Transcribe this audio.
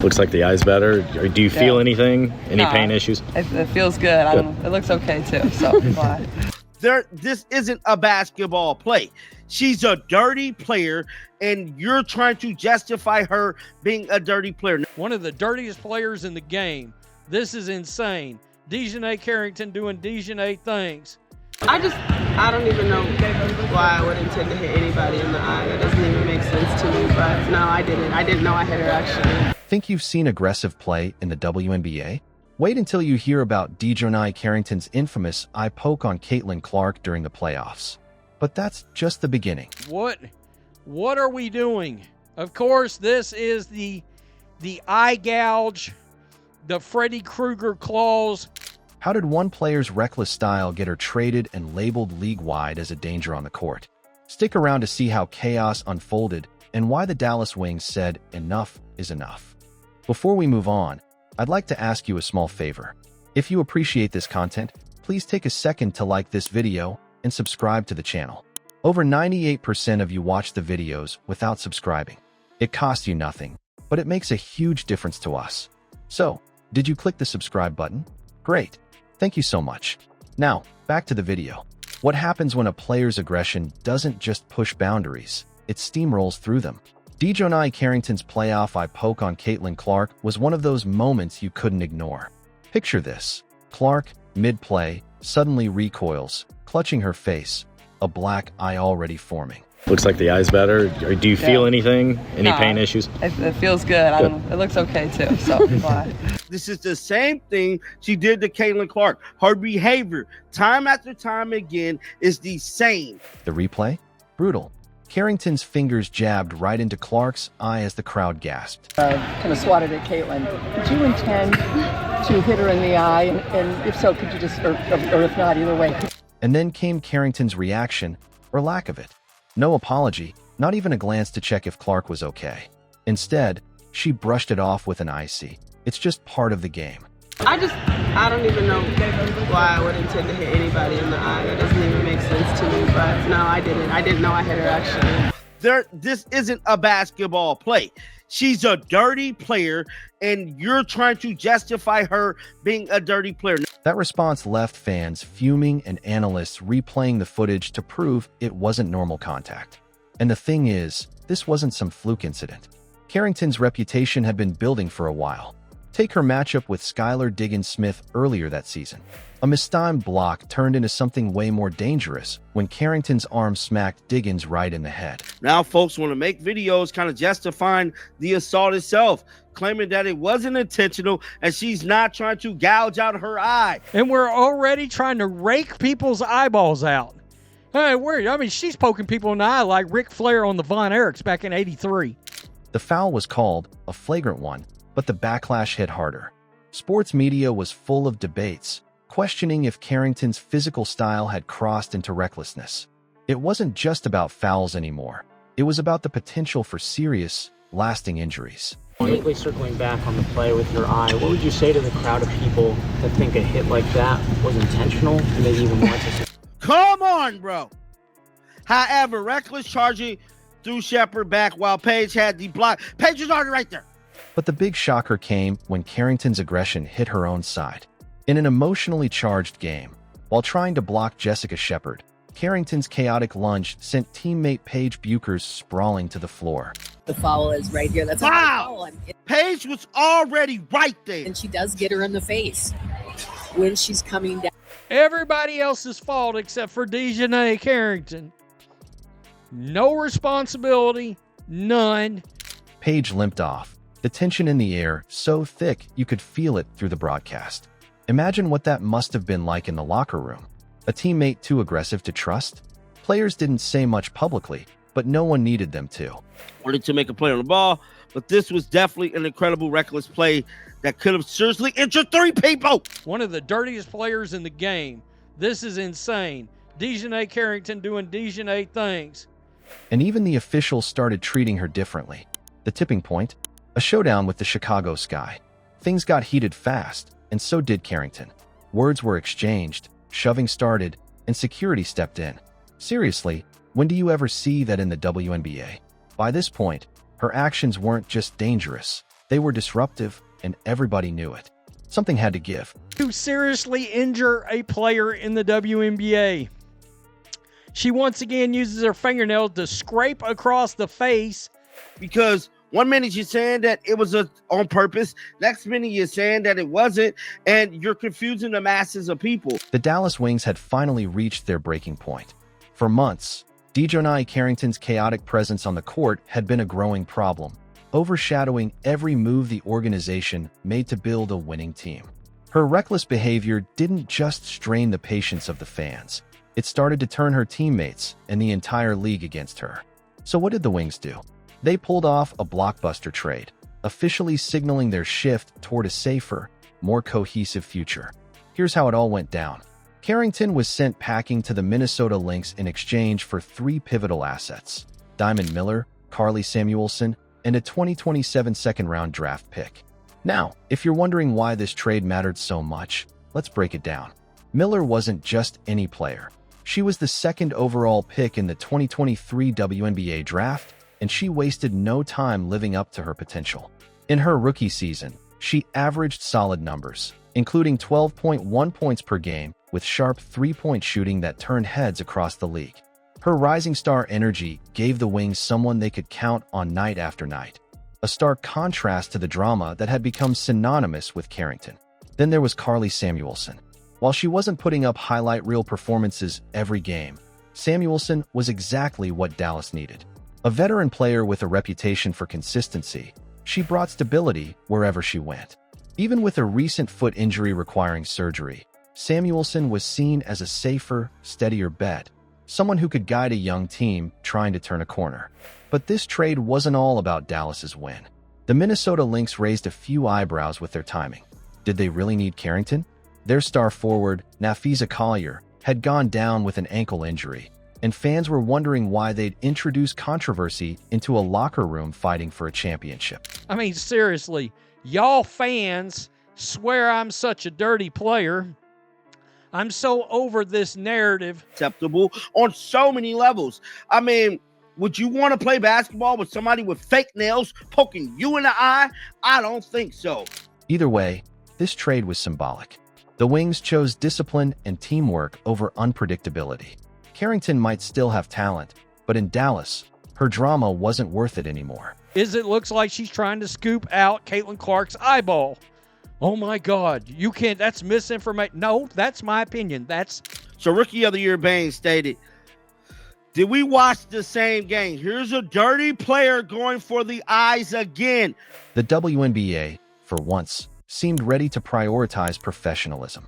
Looks like the eye's better. Do you feel anything? Any pain issues? It feels good. It looks okay too. So I'm glad. This isn't a basketball play. She's a dirty player, and you're trying to justify her being a dirty player. One of the dirtiest players in the game. This is insane. DiJonai Carrington doing DiJonai things. I don't even know why I would intend to hit anybody in the eye. That doesn't even make sense to me, but no, I didn't. I didn't know I hit her, actually. Think you've seen aggressive play in the WNBA? Wait until you hear about DiJonai Carrington's infamous eye poke on Caitlin Clark during the playoffs. But that's just the beginning. What are we doing? Of course, this is the eye gouge, the Freddy Krueger claws. How did one player's reckless style get her traded and labeled league-wide as a danger on the court? Stick around to see how chaos unfolded and why the Dallas Wings said enough is enough. Before we move on, I'd like to ask you a small favor. If you appreciate this content, please take a second to like this video and subscribe to the channel. Over 98% of you watch the videos without subscribing. It costs you nothing, but it makes a huge difference to us. So, did you click the subscribe button? Great. Thank you so much. Now, back to the video. What happens when a player's aggression doesn't just push boundaries, it steamrolls through them? DiJonai Carrington's playoff eye poke on Caitlin Clark was one of those moments you couldn't ignore. Picture this. Clark, mid-play, suddenly recoils, clutching her face, a black eye already forming. Looks like the eye's better. Do you feel anything? Any pain issues? It feels good. It looks okay too. So I'm glad. This is the same thing she did to Caitlin Clark. Her behavior, time after time again, is the same. The replay? Brutal. Carrington's fingers jabbed right into Clark's eye as the crowd gasped. Kind of swatted at Caitlin. Did you intend to hit her in the eye? And if so, could you just, or if not, either way. And then came Carrington's reaction, or lack of it. No apology, not even a glance to check if Clark was okay. Instead, she brushed it off with an icy. It's just part of the game. I don't even know why I would intend to hit anybody in the eye. That doesn't even make sense to me, but no, I didn't. I didn't know I hit her, actually. This isn't a basketball play. She's a dirty player, and you're trying to justify her being a dirty player. That response left fans fuming and analysts replaying the footage to prove it wasn't normal contact. And the thing is, this wasn't some fluke incident. Carrington's reputation had been building for a while. Take her matchup with Skylar Diggins-Smith earlier that season. A mistimed block turned into something way more dangerous when Carrington's arm smacked Diggins right in the head. Now folks want to make videos kind of justifying the assault itself, claiming that it wasn't intentional and she's not trying to gouge out her eye. And we're already trying to rake people's eyeballs out. Hey, she's poking people in the eye like Ric Flair on the Von Erichs back in '83. The foul was called, a flagrant one, but the backlash hit harder. Sports media was full of debates, questioning if Carrington's physical style had crossed into recklessness. It wasn't just about fouls anymore. It was about the potential for serious, lasting injuries. Quickly circling back on the play with your eye, what would you say to the crowd of people that think a hit like that was intentional and maybe even warranted? Come on, bro. However, reckless charging threw Shepard back while Paige had the block. Paige was already right there. But the big shocker came when Carrington's aggression hit her own side. In an emotionally charged game, while trying to block Jessica Shepard, Carrington's chaotic lunge sent teammate Paige Buchers sprawling to the floor. The foul is right here. That's wow. Paige was already right there. And she does get her in the face when she's coming down. Everybody else's fault except for DiJonai Carrington. No responsibility, none. Paige limped off, the tension in the air so thick you could feel it through the broadcast. Imagine what that must have been like in the locker room. A teammate too aggressive to trust? Players didn't say much publicly, but no one needed them to. Wanted to make a play on the ball, but this was definitely an incredible reckless play that could have seriously injured 3 people. One of the dirtiest players in the game. This is insane. DiJonai Carrington doing DiJonai things. And even the officials started treating her differently. The tipping point? A showdown with the Chicago Sky. Things got heated fast, and so did Carrington. Words were exchanged, shoving started, and security stepped in. Seriously, when do you ever see that in the WNBA? By this point, her actions weren't just dangerous. They were disruptive, and everybody knew it. Something had to give. To seriously injure a player in the WNBA. She once again uses her fingernail to scrape across the face. Because one minute you're saying that it was on purpose, next minute you're saying that it wasn't, and you're confusing the masses of people. The Dallas Wings had finally reached their breaking point. For months, DiJonai Carrington's chaotic presence on the court had been a growing problem, overshadowing every move the organization made to build a winning team. Her reckless behavior didn't just strain the patience of the fans. It started to turn her teammates and the entire league against her. So what did the Wings do? They pulled off a blockbuster trade, officially signaling their shift toward a safer, more cohesive future. Here's how it all went down. Carrington was sent packing to the Minnesota Lynx in exchange for 3 pivotal assets: Diamond Miller, Carly Samuelson, and a 2027 second-round draft pick. Now, if you're wondering why this trade mattered so much, let's break it down. Miller wasn't just any player. She was the 2nd overall pick in the 2023 WNBA draft, and she wasted no time living up to her potential. In her rookie season, she averaged solid numbers, including 12.1 points per game, with sharp three-point shooting that turned heads across the league. Her rising star energy gave the Wings someone they could count on night after night, a stark contrast to the drama that had become synonymous with Carrington. Then there was Carly Samuelson. While she wasn't putting up highlight reel performances every game, Samuelson was exactly what Dallas needed. A veteran player with a reputation for consistency, she brought stability wherever she went. Even with a recent foot injury requiring surgery, Samuelson was seen as a safer, steadier bet, someone who could guide a young team trying to turn a corner. But this trade wasn't all about Dallas's win. The Minnesota Lynx raised a few eyebrows with their timing. Did they really need Carrington? Their star forward, Napheesa Collier, had gone down with an ankle injury, and fans were wondering why they'd introduce controversy into a locker room fighting for a championship. I mean, seriously, y'all fans swear I'm such a dirty player. I'm so over this narrative. Acceptable on so many levels. I mean, would you want to play basketball with somebody with fake nails poking you in the eye? I don't think so. Either way, this trade was symbolic. The Wings chose discipline and teamwork over unpredictability. Carrington might still have talent, but in Dallas, her drama wasn't worth it anymore. It looks like she's trying to scoop out Caitlin Clark's eyeball. Oh my God, you can't, that's misinformation. No, that's my opinion. So Rookie of the Year Bain stated, did we watch the same game? Here's a dirty player going for the eyes again. The WNBA, for once, seemed ready to prioritize professionalism.